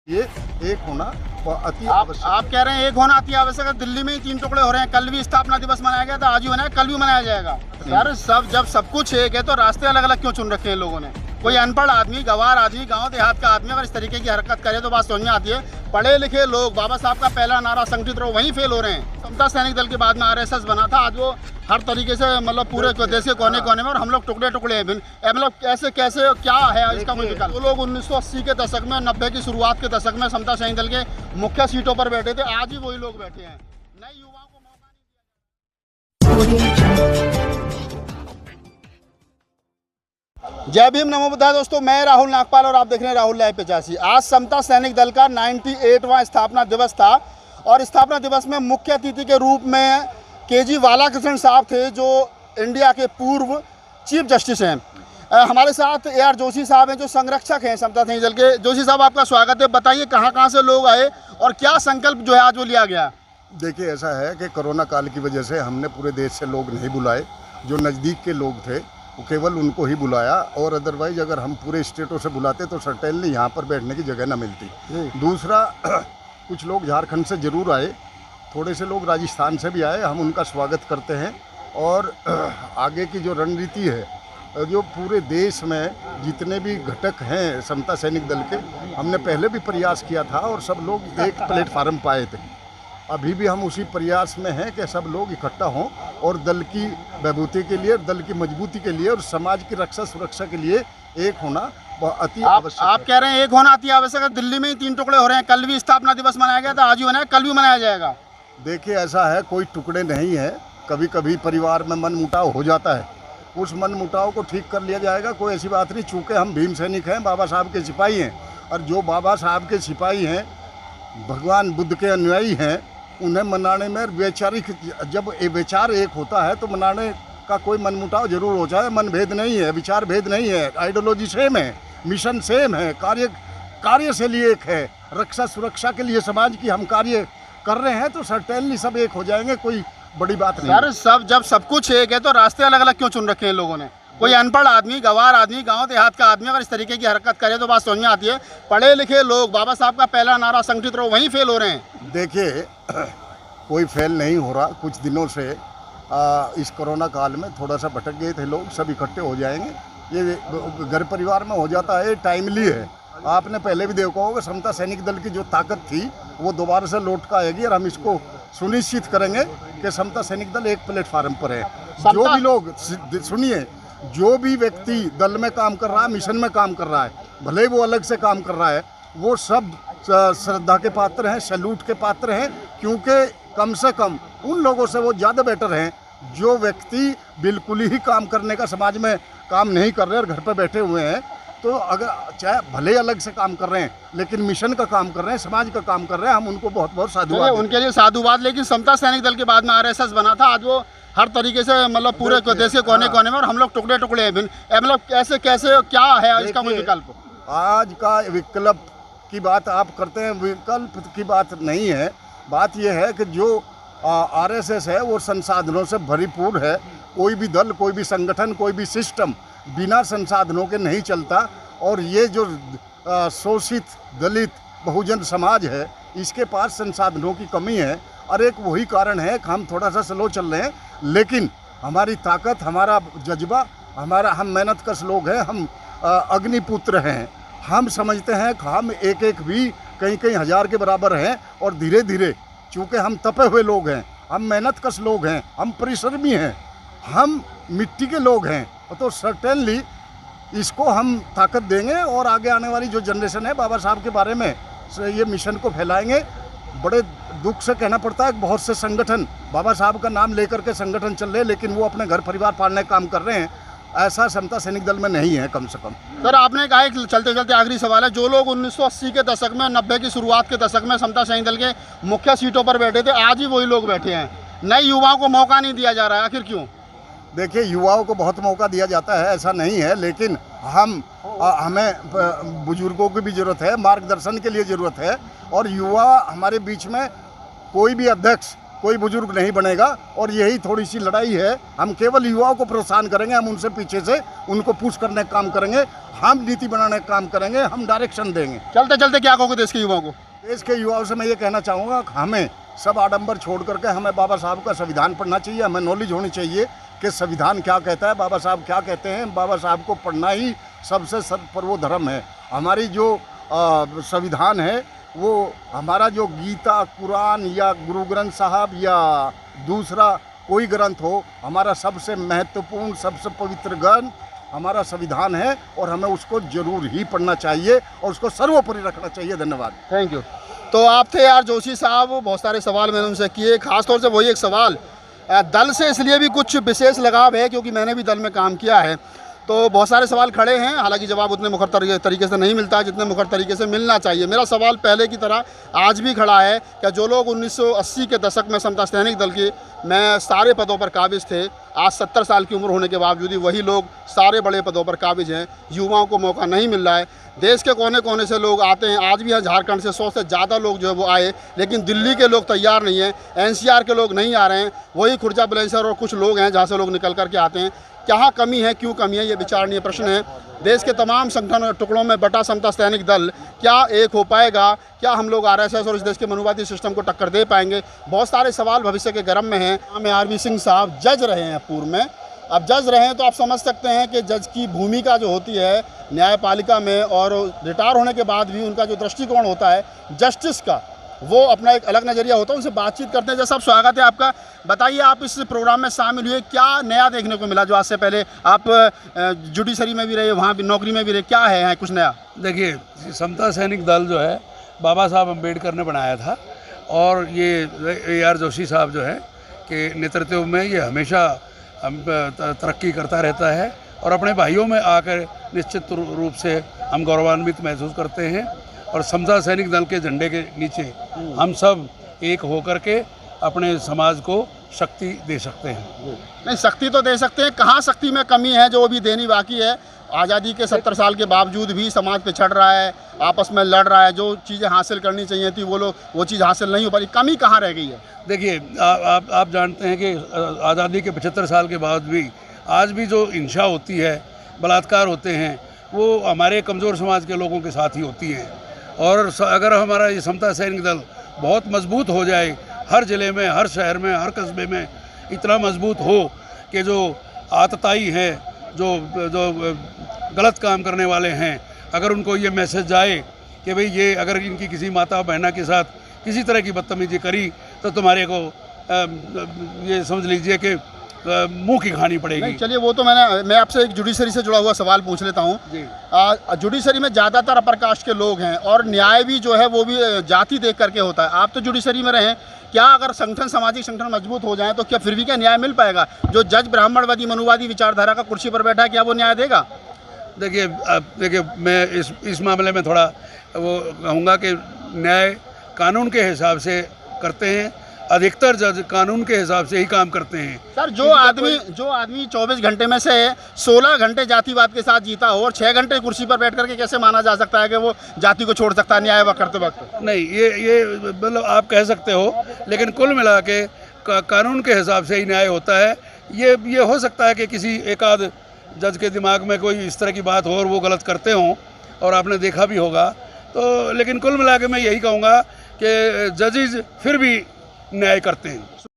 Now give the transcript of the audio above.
ये एक होना अति आवश्यक। आप कह रहे हैं एक होना अति आवश्यक है। दिल्ली में ही 3 टुकड़े हो रहे हैं। कल भी स्थापना दिवस मनाया गया था, आज भी मनाया, कल भी मनाया जाएगा। यार जब सब कुछ एक है तो रास्ते अलग अलग क्यों चुन रखे हैं लोगों ने? कोई अनपढ़ आदमी, गंवार आदमी, गांव देहात का आदमी अगर इस तरीके की हरकत करे तो बात समझ में आती है। पढ़े लिखे लोग, बाबा साहब का पहला नारा संगठित रहो, वहीं फेल हो रहे हैं। समता सैनिक दल के बाद में आरएसएस बना था, आज वो हर तरीके से मतलब पूरे देश के कोने कोने में, और हम लोग टुकड़े टुकड़े हैं। मतलब कैसे कैसे क्या है इसका कोई विकल्प? वो लोग 1980 के दशक में, 90 की शुरुआत के दशक में समता सैनिक दल के मुख्य सीटों पर बैठे थे, आज भी वही लोग बैठे हैं। नए युवाओं को मौका नहीं। जय भीम, नमो बुद्धाय। दोस्तों, मैं राहुल नागपाल और आप देख रहे हैं राहुल लाइव 85। आज समता सैनिक दल का 98वां स्थापना दिवस था और स्थापना दिवस में मुख्य अतिथि के रूप में केजी बालाकृष्ण साहब थे, जो इंडिया के पूर्व चीफ जस्टिस हैं। हमारे साथ AR जोशी साहब हैं, जो संरक्षक हैं समता सैनिक दल के। जोशी साहब, आपका स्वागत है। बताइए कहाँ से लोग आए और क्या संकल्प जो है आज वो लिया गया? देखिए, ऐसा है कि कोरोना काल की वजह से हमने पूरे देश से लोग नहीं बुलाए। जो नज़दीक के लोग थे वो केवल उनको ही बुलाया, और अदरवाइज अगर हम पूरे स्टेटों से बुलाते तो सर्टेनली यहाँ पर बैठने की जगह ना मिलती। दूसरा, कुछ लोग झारखंड से ज़रूर आए, थोड़े से लोग राजस्थान से भी आए, हम उनका स्वागत करते हैं। और आगे की जो रणनीति है, जो पूरे देश में जितने भी घटक हैं समता सैनिक दल के, हमने पहले भी प्रयास किया था और सब लोग एक प्लेटफार्म पाए थे। अभी भी हम उसी प्रयास में हैं कि सब लोग इकट्ठा हों और दल की बहबूदी के लिए, दल की मजबूती के लिए और समाज की रक्षा सुरक्षा के लिए एक होना अति आवश्यक। आप कह रहे हैं एक होना अति आवश्यक है। दिल्ली में ही 3 टुकड़े हो रहे हैं। कल भी स्थापना दिवस मनाया गया था, आज भी मनाया, कल भी मनाया जाएगा। देखिए, ऐसा है, कोई टुकड़े नहीं है। कभी कभी परिवार में मन मुटाव हो जाता है, उस मन मुटाव को ठीक कर लिया जाएगा। कोई ऐसी बात नहीं। चूँकि हम भीम सैनिक हैं, बाबा साहब के सिपाही हैं, और जो बाबा साहब के सिपाही हैं, भगवान बुद्ध के अनुयायी हैं, उन्हें मनाने में वैचारिक, जब विचार एक होता है तो मनाने का कोई मनमुटाव जरूर हो जाए। मन भेद नहीं है, विचार भेद नहीं है, आइडियोलॉजी सेम है, मिशन सेम है, कार्य से लिए एक है। रक्षा सुरक्षा के लिए समाज की हम कार्य कर रहे हैं तो सर्टेनली सब एक हो जाएंगे। कोई बड़ी बात नहीं। यार जब सब कुछ एक है तो रास्ते अलग अलग क्यों चुन रखे हैं लोगों ने? कोई अनपढ़ आदमी, गंवार आदमी, गांव देहात का आदमी अगर इस तरीके की हरकत करे तो बात समझ में आती है। पढ़े लिखे लोग, बाबा साहब का पहला नारा संगठित रहो, वहीं फेल हो रहे हैं। देखिए, कोई फेल नहीं हो रहा। कुछ दिनों से इस कोरोना काल में थोड़ा सा भटक गए थे लोग, सब इकट्ठे हो जाएंगे। ये घर परिवार में हो जाता है, टाइमली है। आपने पहले भी देखा होगा, समता सैनिक दल की जो ताकत थी वो दोबारा से लौट कर आएगी, और हम इसको सुनिश्चित करेंगे कि समता सैनिक दल एक प्लेटफार्म पर है। जो भी लोग, सुनिए, जो भी व्यक्ति दल में काम कर रहा है, मिशन में काम कर रहा है, भले वो अलग से काम कर रहा है, वो सब श्रद्धा के पात्र हैं, सैल्यूट के पात्र हैं। क्योंकि कम से कम उन लोगों से वो ज़्यादा बेटर हैं जो व्यक्ति बिल्कुल ही काम करने का, समाज में काम नहीं कर रहे और घर पर बैठे हुए हैं। तो अगर चाहे भले अलग से काम कर रहे हैं, लेकिन मिशन का काम कर रहे हैं, समाज का काम कर रहे हैं, हम उनको बहुत बहुत साधुवाद, उनके लिए साधुवाद। लेकिन समता सैनिक दल के बाद में आरएसएस बना था, आज वो हर तरीके से मतलब पूरे देश के कोने कोने में, और हम लोग टुकड़े टुकड़े हैं। मतलब कैसे कैसे क्या है इसका कोई विकल्प? आज का विकल्प की बात आप करते हैं, विकल्प की बात नहीं है। बात यह है कि जो आरएसएस है वो संसाधनों से भरपूर है। कोई भी दल, कोई भी संगठन, कोई भी सिस्टम बिना संसाधनों के नहीं चलता। और ये जो शोषित दलित बहुजन समाज है, इसके पास संसाधनों की कमी है, और एक वही कारण है कि हम थोड़ा सा स्लो चल रहे हैं। लेकिन हमारी ताकत, हमारा जज्बा, हम मेहनतकश लोग हैं, हम अग्निपुत्र हैं। हम समझते हैं कि हम एक एक भी कहीं हज़ार के बराबर हैं, और धीरे धीरे, चूँकि हम तपे हुए लोग हैं, हम मेहनतकश लोग हैं, हम परिश्रमी हैं, हम मिट्टी के लोग हैं, तो सर्टेनली इसको हम ताकत देंगे। और आगे आने वाली जो जनरेशन है, बाबा साहब के बारे में ये मिशन को फैलाएंगे। बड़े दुख से कहना पड़ता है कि बहुत से संगठन बाबा साहब का नाम लेकर के संगठन चल रहे हैं, लेकिन वो अपने घर परिवार पालने का काम कर रहे हैं। ऐसा समता सैनिक दल में नहीं है, कम से कम। सर, आपने कहा एक चलते चलते आखिरी सवाल है, जो लोग 1980 के दशक में, 90 की शुरुआत के दशक में समता सैनिक दल के मुख्य सीटों पर बैठे थे, आज भी वही लोग बैठे हैं। नए युवाओं को मौका नहीं दिया जा रहा है, आखिर क्यों? देखिए, युवाओं को बहुत मौका दिया जाता है, ऐसा नहीं है, लेकिन हमें बुजुर्गों की भी ज़रूरत है, मार्गदर्शन के लिए ज़रूरत है। और युवा हमारे बीच में, कोई भी अध्यक्ष, कोई बुजुर्ग नहीं बनेगा, और यही थोड़ी सी लड़ाई है। हम केवल युवाओं को प्रोत्साहन करेंगे, हम उनसे पीछे से उनको पुश करने का काम करेंगे। हम नीति बनाने का काम करेंगे, हम डायरेक्शन देंगे। चलते चलते क्या कहोगे देश के युवाओं को? देश के युवाओं से मैं ये कहना चाहूँगा कि हमें सब आडंबर छोड़ करके हमें बाबा साहब का संविधान पढ़ना चाहिए। हमें नॉलेज होनी चाहिए कि संविधान क्या कहता है, बाबा साहब क्या कहते हैं। बाबा साहब को पढ़ना ही सबसे सर्वोपरि धर्म है। हमारी जो संविधान है वो हमारा जो गीता, कुरान या गुरु ग्रंथ साहब या दूसरा कोई ग्रंथ हो, हमारा सबसे महत्वपूर्ण, सबसे पवित्र ग्रंथ हमारा संविधान है और हमें उसको जरूर ही पढ़ना चाहिए और उसको सर्वोपरि रखना चाहिए। धन्यवाद। Thank you. तो आप थे यार जोशी साहब, बहुत सारे सवाल मैंने उनसे किए, खासतौर से वही एक सवाल दल से इसलिए भी कुछ विशेष लगाव है क्योंकि मैंने भी दल में काम किया है, तो बहुत सारे सवाल खड़े हैं, हालांकि जवाब उतने मुखर तरीके से नहीं मिलता जितने मुखर तरीके से मिलना चाहिए। मेरा सवाल पहले की तरह आज भी खड़ा है, क्या जो लोग 1980 के दशक में समता सैनिक दल के में सारे पदों पर काबिज थे, आज 70 साल की उम्र होने के बावजूद ही वही लोग सारे बड़े पदों पर काबिज हैं। युवाओं को मौका नहीं मिल रहा है। देश के कोने कोने से लोग आते हैं, आज भी यहाँ झारखंड से 100 से ज़्यादा लोग जो है वो आए, लेकिन दिल्ली के लोग तैयार नहीं हैं, NCR के लोग नहीं आ रहे हैं। वही खुर्जा बुलंदशहर और कुछ लोग हैं जहाँ से लोग निकल करके आते हैं। क्या कमी है, क्यों कमी है, ये विचारणीय प्रश्न है। देश के तमाम संगठन टुकड़ों में बटा समता सैनिक दल क्या एक हो पाएगा? क्या हम लोग RSS और इस देश के मनुवादी सिस्टम को टक्कर दे पाएंगे? बहुत सारे सवाल भविष्य के गर्म में हैं। हमें RV सिंह साहब जज रहे हैं पूर्व में, अब जज रहे हैं तो आप समझ सकते हैं कि जज की भूमिका जो होती है न्यायपालिका में और रिटायर होने के बाद भी उनका जो दृष्टिकोण होता है जस्टिस का, वो अपना एक अलग नज़रिया होता है। उनसे बातचीत करते हैं। जैसा आप, स्वागत है आपका। बताइए, आप इस प्रोग्राम में शामिल हुए, क्या नया देखने को मिला जो आज से पहले आप जुडिशरी में भी रहे, वहाँ भी नौकरी में भी रहे, क्या है कुछ नया? देखिए, समता सैनिक दल जो है बाबा साहब अम्बेडकर ने बनाया था और ये AR जोशी साहब जो है के नेतृत्व में ये हमेशा तरक्की करता रहता है और अपने भाइयों में आकर निश्चित रूप से हम गौरवान्वित महसूस करते हैं। और समता सैनिक दल के झंडे के नीचे हम सब एक होकर के अपने समाज को शक्ति दे सकते हैं। नहीं, शक्ति तो दे सकते हैं, कहाँ शक्ति में कमी है जो अभी देनी बाकी है? आज़ादी के 70 साल के बावजूद भी समाज पिछड़ रहा है, आपस में लड़ रहा है। जो चीज़ें हासिल करनी चाहिए थी वो चीज़ हासिल नहीं हो पा रही। कमी कहाँ रह गई है? देखिए, आप जानते हैं कि आज़ादी के 75 साल के बाद भी आज भी जो हिंसा होती है, बलात्कार होते हैं, वो हमारे कमज़ोर समाज के लोगों के साथ ही होती हैं। और अगर हमारा ये समता सैनिक दल बहुत मजबूत हो जाए, हर ज़िले में, हर शहर में, हर कस्बे में इतना मजबूत हो कि जो आतताई हैं, जो गलत काम करने वाले हैं, अगर उनको ये मैसेज जाए कि भाई ये अगर इनकी किसी माता बहना के साथ किसी तरह की बदतमीजी करी तो तुम्हारे को ये समझ लीजिए कि मुंह की खानी पड़ेगी। चलिए, वो तो मैं आपसे एक जुडिशरी से जुड़ा हुआ सवाल पूछ लेता हूँ। जुडिशरी में ज़्यादातर अपर कास्ट के लोग हैं और न्याय भी जो है वो भी जाति देख करके होता है। आप तो जुडिशरी में रहें, क्या अगर संगठन, सामाजिक संगठन मजबूत हो जाए तो क्या फिर भी क्या न्याय मिल पाएगा? जो जज ब्राह्मणवादी मनुवादी विचारधारा का कुर्सी पर बैठा है, क्या वो न्याय देगा? देखिए, मैं इस मामले में थोड़ा वो कहूँगा कि न्याय कानून के हिसाब से करते हैं। अधिकतर जज कानून के हिसाब से ही काम करते हैं। सर, जो आदमी 24 घंटे में से 16 घंटे जातिवाद के साथ जीता हो और 6 घंटे कुर्सी पर बैठ करके कैसे माना जा सकता है कि वो जाति को छोड़ सकता है न्याय करते वक्त? नहीं, ये मतलब आप कह सकते हो, लेकिन कुल मिला के कानून के हिसाब से ही न्याय होता है। ये हो सकता है कि किसी एक आध जज के दिमाग में कोई इस तरह की बात हो और वो गलत करते हों, और आपने देखा भी होगा। तो लेकिन कुल मिला के मैं यही कहूँगा कि जजेस फिर भी न्याय करते हैं।